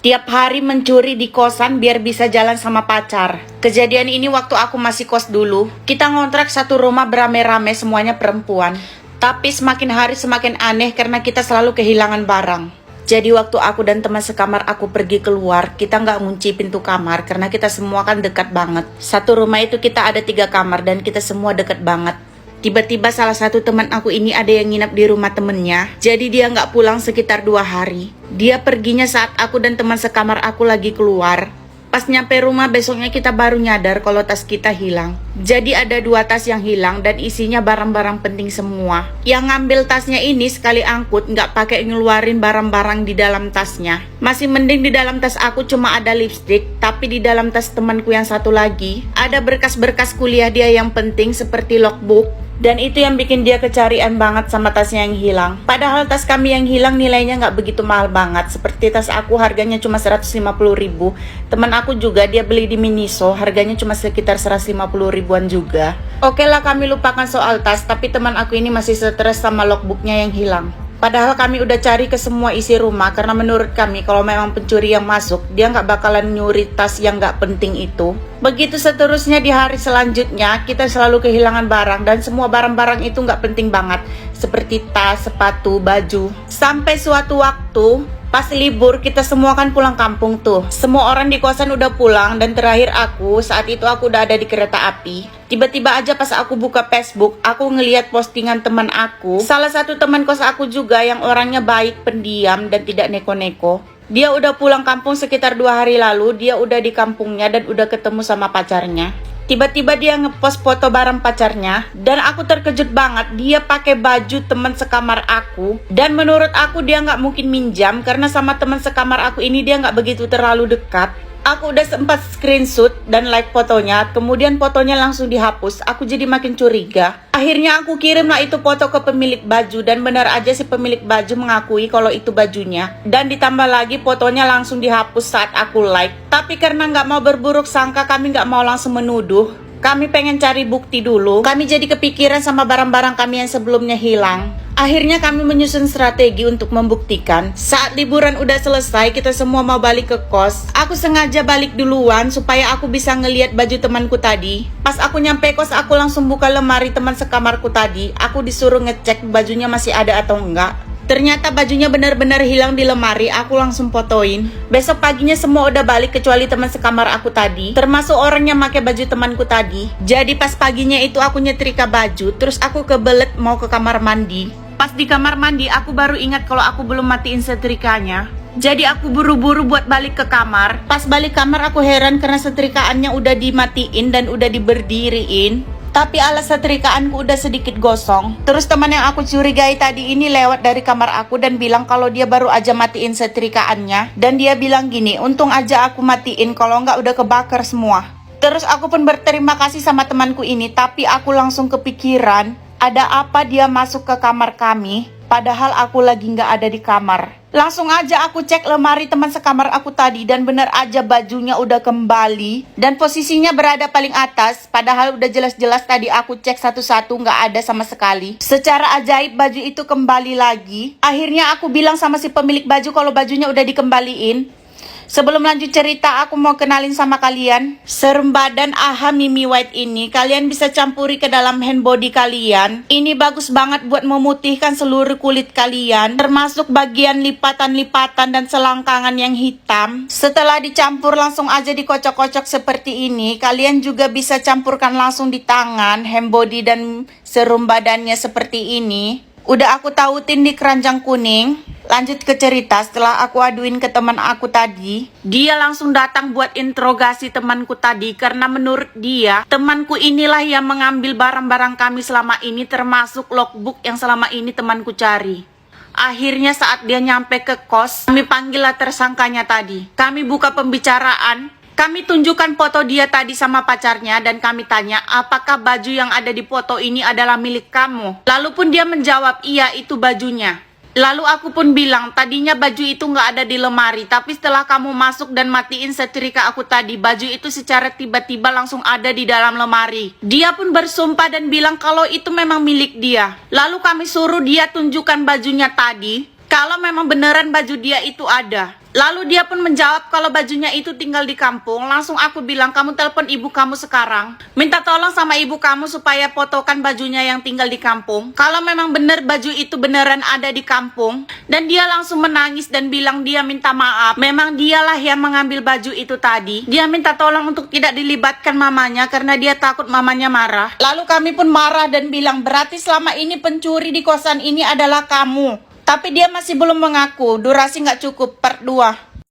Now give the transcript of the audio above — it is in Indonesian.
Tiap hari mencuri di kosan biar bisa jalan sama pacar. Kejadian ini waktu aku masih kos dulu. Kita ngontrak satu rumah berame-rame, semuanya perempuan. Tapi semakin hari semakin aneh karena kita selalu kehilangan barang. Jadi waktu aku dan teman sekamar aku pergi keluar, kita nggak ngunci pintu kamar karena kita semua kan dekat banget. Satu rumah itu kita ada 3 kamar dan kita semua dekat banget. Tiba-tiba salah satu teman aku ini ada yang nginap di rumah temennya. Jadi dia nggak pulang sekitar 2 hari. Dia perginya saat aku dan teman sekamar aku lagi keluar. Pas nyampe rumah besoknya kita baru nyadar kalau tas kita hilang. Jadi ada 2 tas yang hilang dan isinya barang-barang penting semua. Yang ngambil tasnya ini sekali angkut nggak pakai ngeluarin barang-barang di dalam tasnya. Masih mending di dalam tas aku cuma ada lipstick, tapi di dalam tas temanku yang satu lagi ada berkas-berkas kuliah dia yang penting seperti logbook. Dan itu yang bikin dia kecarian banget sama tasnya yang hilang. Padahal tas kami yang hilang nilainya nggak begitu mahal banget. Seperti tas aku harganya cuma 150.000. Teman aku juga dia beli di Miniso, harganya cuma sekitar 150 ribuan juga. Oke lah kami lupakan soal tas, tapi teman aku ini masih stres sama logbooknya yang hilang. Padahal kami udah cari ke semua isi rumah karena menurut kami kalau memang pencuri yang masuk, dia nggak bakalan nyuri tas yang nggak penting itu. Begitu seterusnya di hari selanjutnya, kita selalu kehilangan barang dan semua barang-barang itu nggak penting banget. Seperti tas, sepatu, baju. Sampai suatu waktu, pas libur kita semua kan pulang kampung tuh. Semua orang di kosan udah pulang dan terakhir aku, saat itu aku udah ada di kereta api. Tiba-tiba aja pas aku buka Facebook, aku ngeliat postingan teman aku. Salah satu teman kos aku juga yang orangnya baik, pendiam dan tidak neko-neko. Dia udah pulang kampung sekitar 2 hari lalu, dia udah di kampungnya dan udah ketemu sama pacarnya. Tiba-tiba dia ngepost foto bareng pacarnya dan aku terkejut banget. Dia pakai baju teman sekamar aku dan menurut aku dia nggak mungkin minjam karena sama teman sekamar aku ini dia nggak begitu terlalu dekat. Aku udah sempat screenshot dan like fotonya, kemudian fotonya langsung dihapus. Aku jadi makin curiga. Akhirnya aku kirimlah itu foto ke pemilik baju dan benar aja si pemilik baju mengakui kalau itu bajunya. Dan ditambah lagi fotonya langsung dihapus saat aku like. Tapi karena nggak mau berburuk sangka, kami nggak mau langsung menuduh. Kami pengen cari bukti dulu. Kami jadi kepikiran sama barang-barang kami yang sebelumnya hilang. Akhirnya kami menyusun strategi untuk membuktikan. Saat liburan udah selesai, kita semua mau balik ke kos. Aku sengaja balik duluan supaya aku bisa ngeliat baju temanku tadi. Pas aku nyampe kos, aku langsung buka lemari teman sekamarku tadi. Aku disuruh ngecek bajunya masih ada atau enggak. Ternyata bajunya benar-benar hilang di lemari. Aku langsung fotoin. Besok paginya semua udah balik kecuali teman sekamar aku tadi, termasuk orang yang pakai baju temanku tadi. Jadi pas paginya itu aku nyetrika baju, terus aku kebelet mau ke kamar mandi. Pas di kamar mandi aku baru ingat kalau aku belum matiin setrikanya. Jadi aku buru-buru buat balik ke kamar. Pas balik kamar aku heran karena setrikaannya udah dimatiin dan udah diberdiriin. Tapi alas setrikaanku udah sedikit gosong. Terus teman yang aku curigai tadi ini lewat dari kamar aku dan bilang kalau dia baru aja matiin setrikaannya. Dan dia bilang gini, untung aja aku matiin, kalau nggak udah kebakar semua. Terus aku pun berterima kasih sama temanku ini, tapi aku langsung kepikiran, ada apa dia masuk ke kamar kami, padahal aku lagi nggak ada di kamar. Langsung aja aku cek lemari teman sekamar aku tadi dan bener aja bajunya udah kembali dan posisinya berada paling atas, padahal udah jelas-jelas tadi aku cek satu-satu nggak ada sama sekali. Secara ajaib baju itu kembali lagi. Akhirnya aku bilang sama si pemilik baju kalau bajunya udah dikembaliin. Sebelum lanjut cerita, aku mau kenalin sama kalian serum badan AHA Mimi White ini. Kalian bisa campuri ke dalam hand body kalian. Ini bagus banget buat memutihkan seluruh kulit kalian, termasuk bagian lipatan-lipatan dan selangkangan yang hitam. Setelah dicampur langsung aja dikocok-kocok seperti ini. Kalian juga bisa campurkan langsung di tangan, hand body dan serum badannya seperti ini. Udah aku tautin di keranjang kuning. Lanjut ke cerita, setelah aku aduin ke teman aku tadi, dia langsung datang buat interogasi temanku tadi karena menurut dia, temanku inilah yang mengambil barang-barang kami selama ini termasuk logbook yang selama ini temanku cari. Akhirnya saat dia nyampe ke kos, kami panggillah tersangkanya tadi. Kami buka pembicaraan. Kami tunjukkan foto dia tadi sama pacarnya dan kami tanya apakah baju yang ada di foto ini adalah milik kamu. Lalu pun dia menjawab iya itu bajunya. Lalu aku pun bilang tadinya baju itu nggak ada di lemari, tapi setelah kamu masuk dan matiin setrika aku tadi, baju itu secara tiba-tiba langsung ada di dalam lemari. Dia pun bersumpah dan bilang kalau itu memang milik dia. Lalu kami suruh dia tunjukkan bajunya tadi. kalau memang beneran baju dia itu ada. Lalu dia pun menjawab kalau bajunya itu tinggal di kampung. Langsung aku bilang, kamu telepon ibu kamu sekarang. Minta tolong sama ibu kamu supaya fotokan bajunya yang tinggal di kampung. Kalau memang bener baju itu beneran ada di kampung. Dan dia langsung menangis dan bilang dia minta maaf. Memang dialah yang mengambil baju itu tadi. Dia minta tolong untuk tidak dilibatkan mamanya karena dia takut mamanya marah. Lalu kami pun marah dan bilang, berarti selama ini pencuri di kosan ini adalah kamu. Tapi dia masih belum mengaku, durasi nggak cukup, part 2.